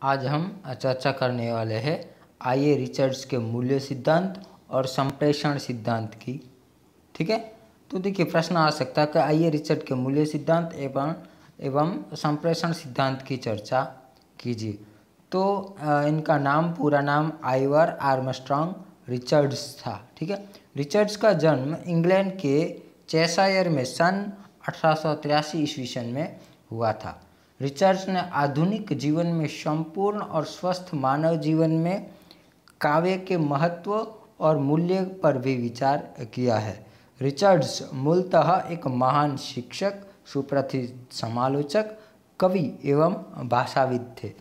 आज हम चर्चा करने वाले हैं आइए रिचर्ड्स के मूल्य सिद्धांत और संप्रेषण सिद्धांत की। ठीक है, तो देखिए प्रश्न आ सकता है कि आइए रिचर्ड के मूल्य सिद्धांत एवं संप्रेषण सिद्धांत की चर्चा कीजिए। तो इनका पूरा नाम आइवर आर्मस्ट्रॉन्ग रिचर्ड्स था। ठीक है, रिचर्ड्स का जन्म इंग्लैंड के चेशायर में सन 1883 ईस्वी सन में हुआ था। रिचर्ड्स ने आधुनिक जीवन में संपूर्ण और स्वस्थ मानव जीवन में काव्य के महत्व और मूल्य पर भी विचार किया है। रिचर्ड्स मूलतः एक महान शिक्षक, सुप्रसिद्ध समालोचक, कवि एवं भाषाविद थे।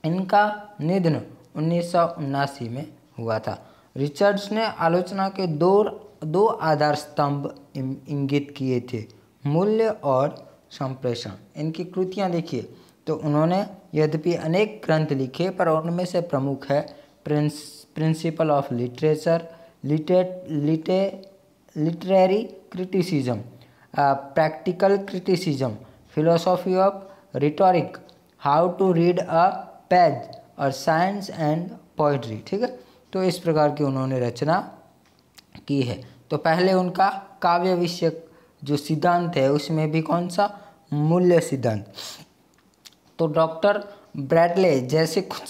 इनका निधन 1979 में हुआ था। रिचर्ड्स ने आलोचना के दो आधार स्तंभ इंगित किए थे, मूल्य और संप्रेषण। इनकी कृतियां देखिए तो उन्होंने यद्यपि अनेक ग्रंथ लिखे, पर उनमें से प्रमुख है principle of literature, literary criticism, practical criticism, philosophy of rhetoric, how to read a page और साइंस एंड पोइट्री। ठीक है, तो इस प्रकार की उन्होंने रचना की है। तो पहले उनका काव्य विषयक जो सिद्धांत है उसमें भी कौन सा, मूल्य सिद्धांत। तो डॉक्टर ब्रैडले जैसे कुछ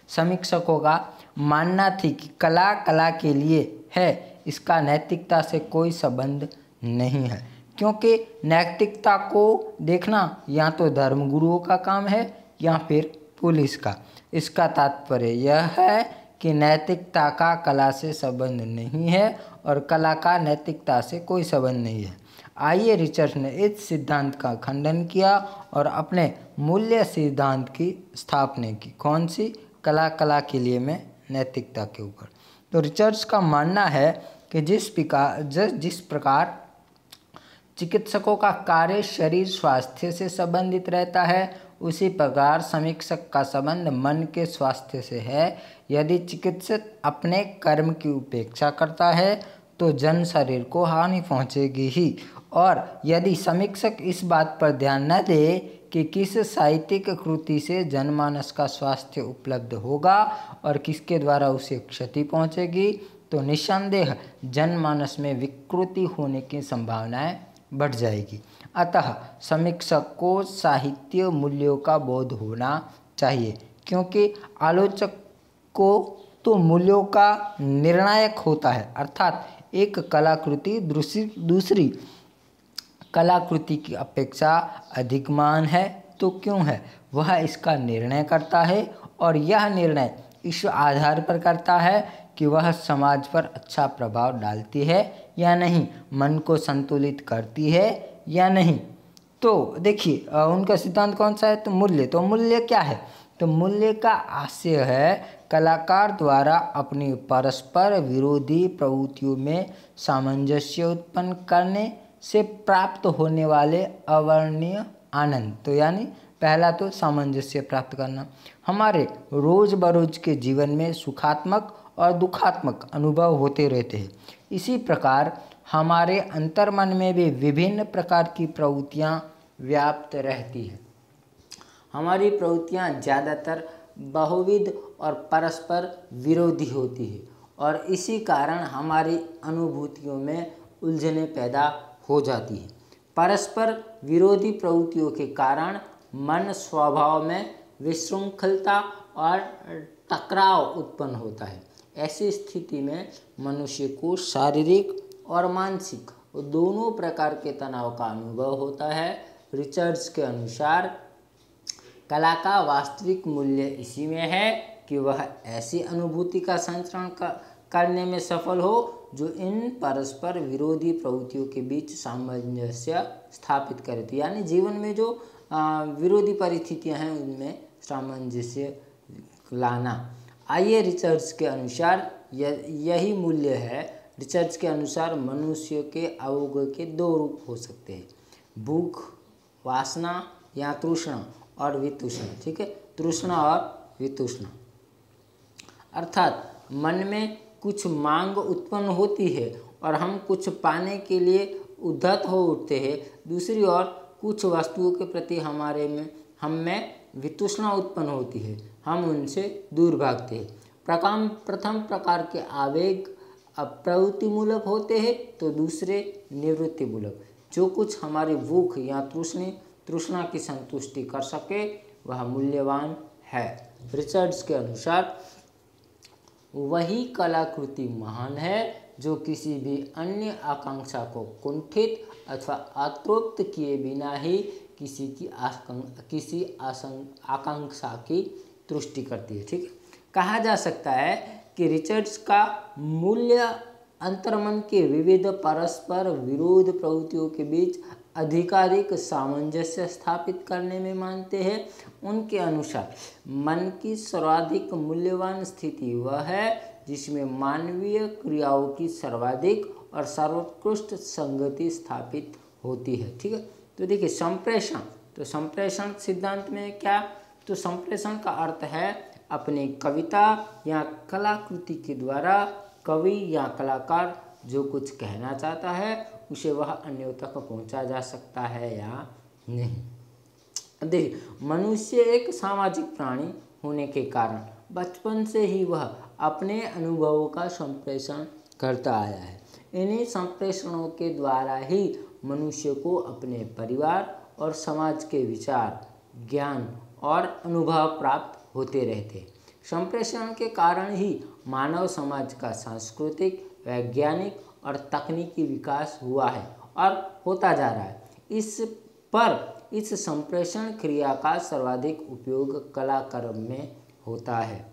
समीक्षकों का मानना थी कि कला के लिए है, इसका नैतिकता से कोई संबंध नहीं है, क्योंकि नैतिकता को देखना या तो धर्मगुरुओं का काम है या फिर पुलिस का। इसका तात्पर्य यह है कि नैतिकता का कला से संबंध नहीं है और कला का नैतिकता से कोई संबंध नहीं है। आइए रिचर्ड्स ने इस सिद्धांत का खंडन किया और अपने मूल्य सिद्धांत की स्थापना की। कौन सी, कला के लिए में नैतिकता के ऊपर। तो रिचर्ड्स का मानना है कि जिस प्रकार चिकित्सकों का कार्य शरीर स्वास्थ्य से संबंधित रहता है, उसी प्रकार समीक्षक का संबंध मन के स्वास्थ्य से है। यदि चिकित्सक अपने कर्म की उपेक्षा करता है तो जन शरीर को हानि पहुंचेगी ही, और यदि समीक्षक इस बात पर ध्यान न दे कि किस साहित्यिक कृति से जनमानस का स्वास्थ्य उपलब्ध होगा और किसके द्वारा उसे क्षति पहुंचेगी, तो निस्संदेह जनमानस में विकृति होने की संभावनाएं बढ़ जाएगी। अतः समीक्षक को साहित्य मूल्यों का बोध होना चाहिए, क्योंकि आलोचक को तो मूल्यों का निर्णायक होता है। अर्थात एक कलाकृति दूसरी कलाकृति की अपेक्षा अधिक महान है तो क्यों है, वह इसका निर्णय करता है, और यह निर्णय इस आधार पर करता है कि वह समाज पर अच्छा प्रभाव डालती है या नहीं, मन को संतुलित करती है या नहीं। तो देखिए उनका सिद्धांत कौन सा है, तो मूल्य। तो मूल्य क्या है, तो मूल्य का आशय है कलाकार द्वारा अपनी परस्पर विरोधी प्रवृत्तियों में सामंजस्य उत्पन्न करने से प्राप्त होने वाले अवर्णनीय आनंद। तो यानी पहला तो सामंजस्य प्राप्त करना। हमारे रोज बरोज के जीवन में सुखात्मक और दुखात्मक अनुभव होते रहते हैं। इसी प्रकार हमारे अंतर्मन में भी विभिन्न प्रकार की प्रवृत्तियां व्याप्त रहती है। हमारी प्रवृत्तियां ज़्यादातर बहुविध और परस्पर विरोधी होती है, और इसी कारण हमारी अनुभूतियों में उलझनें पैदा हो जाती है। परस्पर विरोधी प्रवृत्तियों के कारण मन स्वभाव में विशृंखलता और टकराव उत्पन्न होता है। ऐसी स्थिति में मनुष्य को शारीरिक और मानसिक दोनों प्रकार के तनाव का अनुभव होता है। रिचर्ड्स के अनुसार कला का वास्तविक मूल्य इसी में है कि वह ऐसी अनुभूति का संचरण करने में सफल हो जो इन परस्पर विरोधी प्रवृत्तियों के बीच सामंजस्य स्थापित करे। तो यानी जीवन में जो विरोधी परिस्थितियां हैं उनमें सामंजस्य लाना। आइए रिचर्ड्स के अनुसार यही मूल्य है। रिचर्ड्स के अनुसार मनुष्य के अवगुण के दो रूप हो सकते हैं, भूख, वासना या तृष्णा और वितृष्णा। ठीक है, तृष्णा और वितृष्णा अर्थात मन में कुछ मांग उत्पन्न होती है और हम कुछ पाने के लिए उद्धत हो उठते हैं। दूसरी ओर कुछ वस्तुओं के प्रति हम में वितृष्णा उत्पन्न होती है, हम उनसे दूर भागते हैं। प्रथम प्रकार के आवेग प्रवृत्तिमूलक होते हैं तो दूसरे निवृत्तिमूलक। जो कुछ हमारी भूख या तृष्णा की संतुष्टि कर सके वह मूल्यवान है। रिचर्ड्स के अनुसार वही कलाकृति महान है जो किसी भी अन्य आकांक्षा को कुंठित अथवा अतृप्त किए बिना ही किसी आकांक्षा की तुष्टि करती है। ठीक है, कहा जा सकता है कि रिचर्ड्स का मूल्य अंतर्मन के विविध परस्पर विरोध प्रवृत्तियों के बीच अधिकाधिक सामंजस्य स्थापित करने में मानते हैं। उनके अनुसार मन की सर्वाधिक मूल्यवान स्थिति वह है जिसमें मानवीय क्रियाओं की सर्वाधिक और सर्वोत्कृष्ट संगति स्थापित होती है। ठीक है, तो देखिए संप्रेषण सिद्धांत में क्या, तो संप्रेषण का अर्थ है अपनी कविता या कलाकृति के द्वारा कवि या कलाकार जो कुछ कहना चाहता है उसे वह अन्यों तक पहुंचा जा सकता है या नहीं। देखिए, मनुष्य एक सामाजिक प्राणी होने के कारण बचपन से ही वह अपने अनुभवों का संप्रेषण करता आया है। इन्हीं संप्रेषणों के द्वारा ही मनुष्य को अपने परिवार और समाज के विचार, ज्ञान और अनुभव प्राप्त होते रहते हैं। संप्रेषण के कारण ही मानव समाज का सांस्कृतिक, वैज्ञानिक और तकनीकी विकास हुआ है और होता जा रहा है। इस संप्रेषण क्रिया का सर्वाधिक उपयोग कलाकर्म में होता है।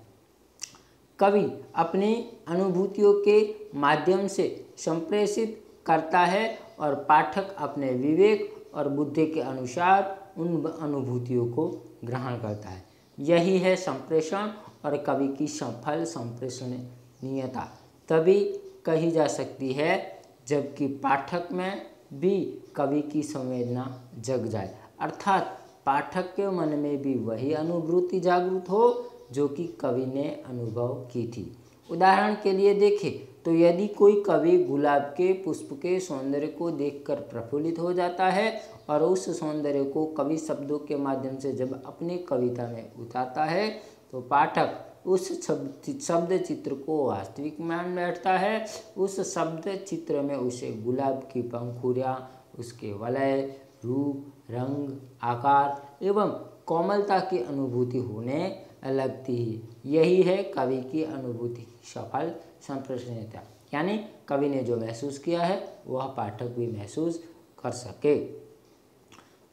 कवि अपनी अनुभूतियों के माध्यम से संप्रेषित करता है और पाठक अपने विवेक और बुद्धि के अनुसार उन अनुभूतियों को ग्रहण करता है। यही है संप्रेषण और कवि की सफल संप्रेषणीयता तभी कही जा सकती है जबकि पाठक में भी कवि की संवेदना जग जाए, अर्थात पाठक के मन में भी वही अनुभूति जागृत हो जो कि कवि ने अनुभव की थी। उदाहरण के लिए देखें तो यदि कोई कवि गुलाब के पुष्प के सौंदर्य को देखकर प्रफुल्लित हो जाता है और उस सौंदर्य को कवि शब्दों के माध्यम से जब अपनी कविता में उतारता है तो पाठक उस शब्द चित्र को वास्तविक मान बैठता है। उस शब्द चित्र में उसे गुलाब की पंखुड़ियाँ, उसके वलय, रूप, रंग, आकार एवं कोमलता की अनुभूति होने लगती है। यही है कवि की अनुभूति सफल संप्रेषणीयता, यानी कवि ने जो महसूस किया है वह पाठक भी महसूस कर सके।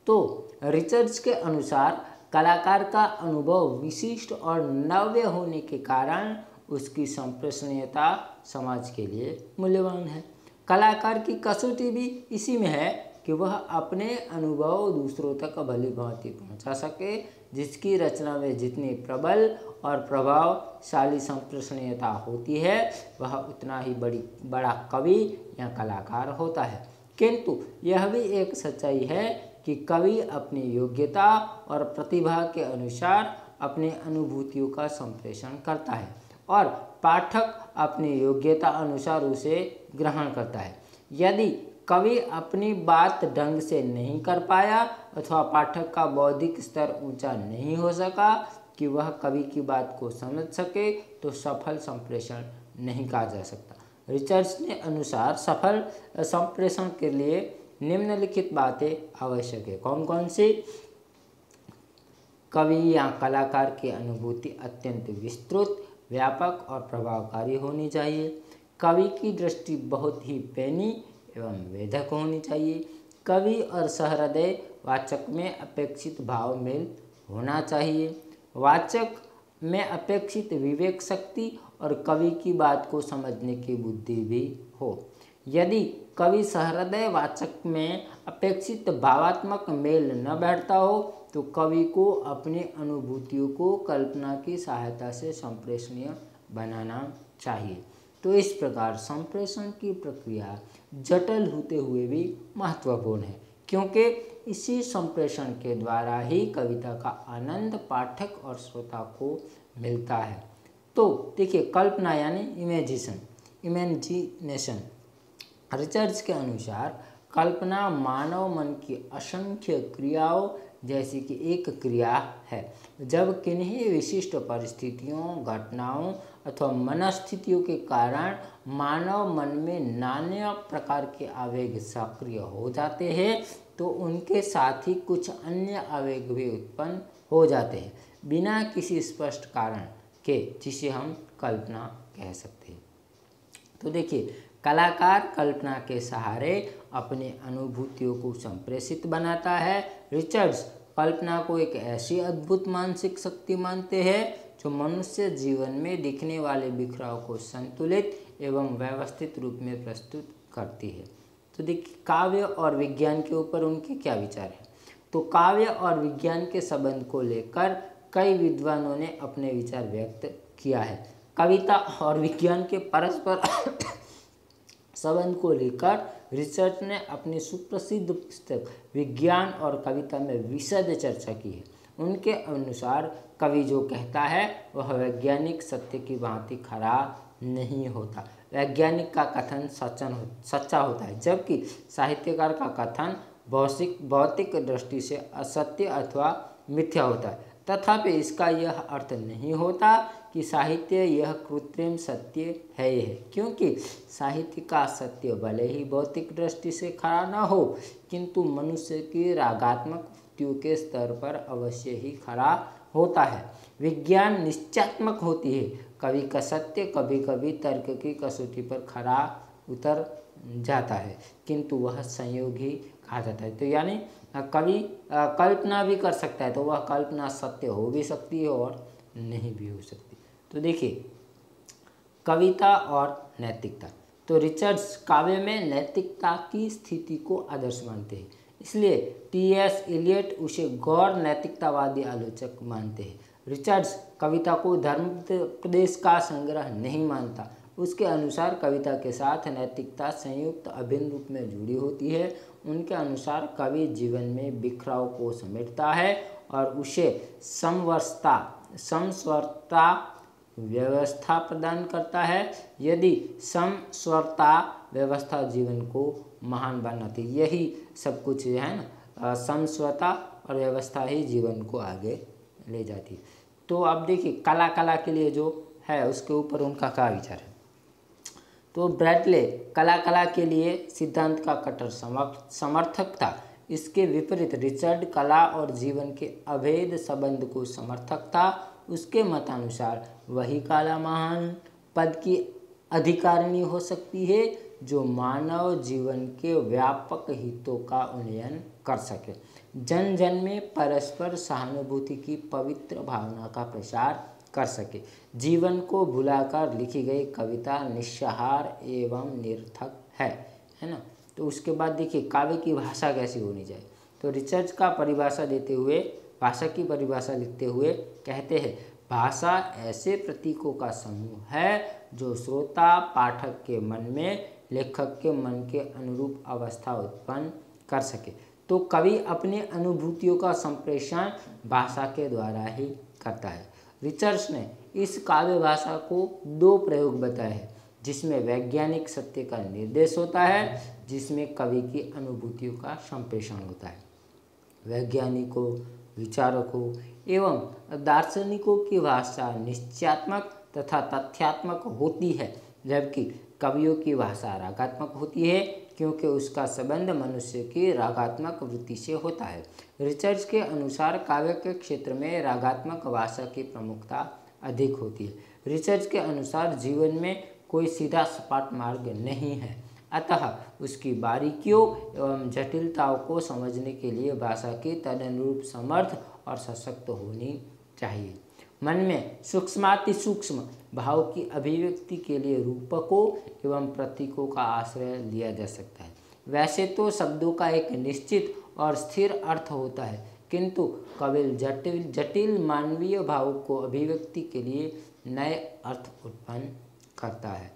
तो रिचर्ड्स के अनुसार कलाकार का अनुभव विशिष्ट और नव्य होने के कारण उसकी संप्रेषणीयता समाज के लिए मूल्यवान है। कलाकार की कसौटी भी इसी में है कि वह अपने अनुभव दूसरों तक भली भांति पहुंचा सके। जिसकी रचना में जितनी प्रबल और प्रभावशाली संप्रेषणीयता होती है वह उतना ही बड़ा कवि या कलाकार होता है। किंतु यह भी एक सच्चाई है कि कवि अपनी योग्यता और प्रतिभा के अनुसार अपनी अनुभूतियों का संप्रेषण करता है और पाठक अपनी योग्यता अनुसार उसे ग्रहण करता है। यदि कवि अपनी बात ढंग से नहीं कर पाया अथवा पाठक का बौद्धिक स्तर ऊंचा नहीं हो सका कि वह कवि की बात को समझ सके तो सफल संप्रेषण नहीं कहा जा सकता। रिचर्ड्स के अनुसार सफल संप्रेषण के लिए निम्नलिखित बातें आवश्यक है। कौन कौन सी? कवि या कलाकार की अनुभूति अत्यंत विस्तृत, व्यापक और प्रभावकारी होनी चाहिए। कवि की दृष्टि बहुत ही पैनी एवं वेधक होनी चाहिए। कवि और सहृदय वाचक में अपेक्षित भाव मेल होना चाहिए। वाचक में अपेक्षित विवेक शक्ति और कवि की बात को समझने की बुद्धि भी हो। यदि कवि सहृदय वाचक में अपेक्षित भावात्मक मेल न बैठता हो तो कवि को अपनी अनुभूतियों को कल्पना की सहायता से संप्रेषणीय बनाना चाहिए। तो इस प्रकार संप्रेषण की प्रक्रिया जटिल होते हुए भी महत्वपूर्ण है, क्योंकि इसी संप्रेषण के द्वारा ही कविता का आनंद पाठक और श्रोता को मिलता है। तो देखिए, कल्पना यानी इमेजिनेशन। रिचर्ड्स के अनुसार कल्पना मानव मन की असंख्य क्रियाओं, जैसी कि एक क्रिया है। जब किन्हीं विशिष्ट परिस्थितियों, घटनाओं अथवा मनस्थितियों के कारण मानव मन में नाना प्रकार के आवेग सक्रिय हो जाते हैं, तो उनके साथ ही कुछ अन्य आवेग भी उत्पन्न हो जाते हैं बिना किसी स्पष्ट कारण के, जिसे हम कल्पना कह सकते हैं। तो देखिए, कलाकार कल्पना के सहारे अपने अनुभूतियों को संप्रेषित बनाता है। रिचर्ड्स कल्पना को एक ऐसी अद्भुत मानसिक शक्ति मानते हैं जो मनुष्य जीवन में दिखने वाले बिखराव को संतुलित एवं व्यवस्थित रूप में प्रस्तुत करती है। तो देखिए, काव्य और विज्ञान के ऊपर उनके क्या विचार हैं। तो काव्य और विज्ञान के संबंध को लेकर कई विद्वानों ने अपने विचार व्यक्त किया है। कविता और विज्ञान के परस्पर संबंध को लेकर रिचर्ड ने अपनी सुप्रसिद्ध पुस्तक विज्ञान और कविता में विशद चर्चा की है। उनके अनुसार कवि जो कहता है वह वैज्ञानिक सत्य की भांति खरा नहीं होता। वैज्ञानिक का कथन सच्चा होता है, जबकि साहित्यकार का कथन भौतिक दृष्टि से असत्य अथवा मिथ्या होता है। तथापि इसका यह अर्थ नहीं होता कि साहित्य यह कृत्रिम सत्य है, क्योंकि साहित्य का सत्य भले ही भौतिक दृष्टि से खरा न हो, किंतु मनुष्य की रागात्मक वृत्तियों के स्तर पर अवश्य ही खरा होता है। विज्ञान निश्चयात्मक होती है। कवि का सत्य कभी कभी तर्क की कसौटी पर खरा उतर जाता है, किंतु वह संयोग ही कहा जाता है। तो यानी कवि कल्पना भी कर सकता है, तो वह कल्पना सत्य हो भी सकती है और नहीं भी हो सकती। तो देखिए, कविता और नैतिकता। तो रिचर्ड्स काव्य में नैतिकता की स्थिति को आदर्श मानते हैं, इसलिए टी.एस. इलियट उसे गौर नैतिकतावादी आलोचक मानते हैं। रिचर्ड्स कविता को धर्मोपदेश का संग्रह नहीं मानता। उसके अनुसार कविता के साथ नैतिकता संयुक्त अभिन्न रूप में जुड़ी होती है। उनके अनुसार कवि जीवन में बिखराव को समेटता है और उसे समस्वरता व्यवस्था प्रदान करता है। यदि समस्वरता व्यवस्था जीवन को महान बनाती, यही सब कुछ है ना, समस्वरता और व्यवस्था ही जीवन को आगे ले जाती। तो अब देखिए, कला के लिए जो है उसके ऊपर उनका क्या विचार है। तो ब्रैडले कला के लिए सिद्धांत का कट्टर समर्थक था। इसके विपरीत रिचर्ड कला और जीवन के अभेद संबंध को समर्थक था। उसके मतानुसार वही कला महान पद की अधिकारिणी हो सकती है जो मानव जीवन के व्यापक हितों का उन्नयन कर सके, जन जन में परस्पर सहानुभूति की पवित्र भावना का प्रसार कर सके। जीवन को भुलाकर लिखी गई कविता निस्सहार एवं निरर्थक है ना। तो उसके बाद देखिए, काव्य की भाषा कैसी होनी चाहिए। तो रिचर्ड का परिभाषा देते हुए, भाषा की परिभाषा लिखते हुए कहते हैं, भाषा ऐसे प्रतीकों का समूह है जो श्रोता पाठक के मन में लेखक के मन के अनुरूप अवस्था उत्पन्न कर सके। तो कवि अपनी अनुभूतियों का संप्रेषण भाषा के द्वारा ही करता है। रिचर्ड्स ने इस काव्य भाषा को दो प्रयोग बताए हैं, जिसमें वैज्ञानिक सत्य का निर्देश होता है, जिसमें कवि की अनुभूतियों का संप्रेषण होता है। वैज्ञानिकों, विचारकों एवं दार्शनिकों की भाषा निश्चयात्मक तथा तथ्यात्मक होती है, जबकि कवियों की भाषा रागात्मक होती है, क्योंकि उसका संबंध मनुष्य की रागात्मक वृत्ति से होता है। रिचर्ड्स के अनुसार काव्य के क्षेत्र में रागात्मक भाषा की प्रमुखता अधिक होती है। रिचर्ड्स के अनुसार जीवन में कोई सीधा सपाट मार्ग नहीं है, अतः उसकी बारीकियों एवं जटिलताओं को समझने के लिए भाषा की तदनुरूप समर्थ और सशक्त होनी चाहिए। मन में सूक्ष्माति सूक्ष्म भाव की अभिव्यक्ति के लिए रूपकों एवं प्रतीकों का आश्रय लिया जा सकता है। वैसे तो शब्दों का एक निश्चित और स्थिर अर्थ होता है, किंतु कवि जटिल मानवीय भाव को अभिव्यक्ति के लिए नए अर्थ उत्पन्न करता है।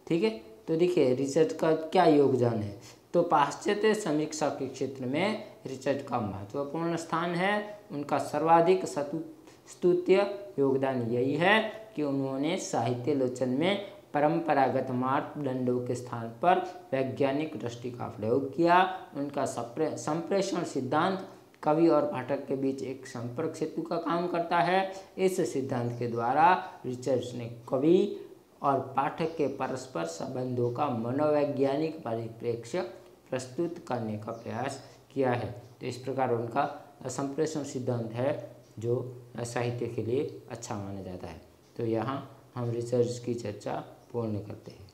ठीक है, तो देखिए रिचर्ड का क्या योगदान है। तो पाश्चात्य समीक्षा के क्षेत्र में रिचर्ड का महत्वपूर्ण स्थान है। उनका सर्वाधिक स्तुत्य योगदान यही है कि उन्होंने साहित्य लोचन में परंपरागत मापदंडों के स्थान पर वैज्ञानिक दृष्टि का प्रयोग किया। उनका संप्रेषण सिद्धांत कवि और पाठक के बीच एक संपर्क सेतु का काम करता है। इस सिद्धांत के द्वारा रिचर्ड्स ने कवि और पाठक के परस्पर संबंधों का मनोवैज्ञानिक परिप्रेक्ष्य प्रस्तुत करने का प्रयास किया है। तो इस प्रकार उनका संप्रेषण सिद्धांत है जो साहित्य के लिए अच्छा माना जाता है। तो यहाँ हम रिचर्ड्स की चर्चा पूर्ण करते हैं।